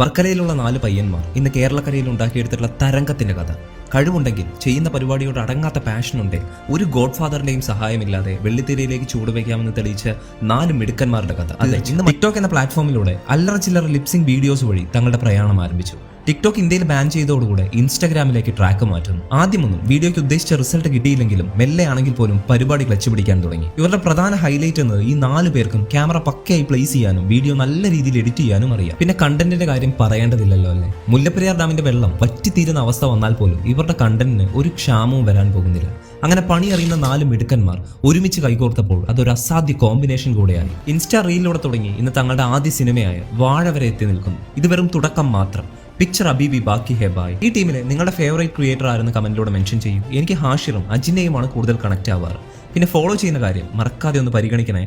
വർക്കലയിലുള്ള 4 പയ്യന്മാർ ഇന്ന് കേരളക്കരയിൽ ഉണ്ടാക്കിയെടുത്തിട്ടുള്ള തരംഗത്തിന്റെ കഥ. കഴിവുണ്ടെങ്കിൽ, ചെയ്യുന്ന പരിപാടിയോട് അടങ്ങാത്ത പാഷനുണ്ടെങ്കിൽ, ഒരു ഗോഡ് ഫാദറിന്റെയും സഹായമില്ലാതെ വെള്ളിത്തിരയിലേക്ക് ചൂടുവയ്ക്കാമെന്ന് തെളിയിച്ച 4 മിടുക്കന്മാരുടെ കഥ. അതെ, ഇന്ന് ടിക്ടോക്ക് എന്ന പ്ലാറ്റ്ഫോമിലൂടെ അല്ലറ ചില്ലറ ലിപ്സിംഗ് വീഡിയോസ് വഴി തങ്ങളുടെ പ്രയാണം ആരംഭിച്ചു. ടിക്ടോക്ക് ഇന്ത്യയിൽ ബാൻ ചെയ്തതോടുകൂടെ ഇൻസ്റ്റാഗ്രാമിലേക്ക് ട്രാക്ക് മാറ്റുന്നു. ആദ്യമൊന്നും വീഡിയോയ്ക്ക് ഉദ്ദേശിച്ച റിസൾട്ട് കിട്ടിയില്ലെങ്കിലും മെല്ലെ ആണെങ്കിൽ പോലും പരിപാടി ക്ലച്ച് പിടിക്കാൻ തുടങ്ങി. ഇവരുടെ പ്രധാന ഹൈലൈറ്റ് എന്നത് ഈ 4 പേർക്കും ക്യാമറ പക്കയായി പ്ലേസ് ചെയ്യാനും വീഡിയോ നല്ല രീതിയിൽ എഡിറ്റ് ചെയ്യാനും അറിയാം. പിന്നെ കണ്ടന്റിന്റെ കാര്യം പറയേണ്ടതില്ലല്ലോ അല്ലേ. മുല്ലപ്പെരിയാർ ഡാമിന്റെ വെള്ളം വറ്റിത്തീരുന്ന അവസ്ഥ വന്നാൽ പോലും ഇവരുടെ കണ്ടന്റിന് ഒരു ക്ഷാമവും വരാൻ പോകുന്നില്ല. അങ്ങനെ പണി അറിയുന്ന 4 മിടുക്കന്മാർ ഒരുമിച്ച് കൈകോർത്തപ്പോൾ അതൊരു അസാധ്യ കോമ്പിനേഷൻ കൂടെയായി. ഇൻസ്റ്റാ റീലിലൂടെ തുടങ്ങി ഇന്ന് തങ്ങളുടെ ആദ്യ സിനിമയായ വാഴ വരെ എത്തി നിൽക്കുന്നു. ഇത് വെറും തുടക്കം മാത്രം. പിക്ചർ അബീബി ബാക്കി ഹെ ബായ്. ഈ ടീമിലെ നിങ്ങളുടെ ഫേവറേറ്റ് ക്രിയേറ്റർ ആരെന്ന് കമന്റിലൂടെ മെൻഷൻ ചെയ്യൂ. എനിക്ക് ഹാഷിറും അജിനെയുമാണ് കൂടുതൽ കണക്ട് ആവാറ്. പിന്നെ ഫോളോ ചെയ്യുന്ന കാര്യം മറക്കാതെ ഒന്ന് പരിഗണിക്കണേ.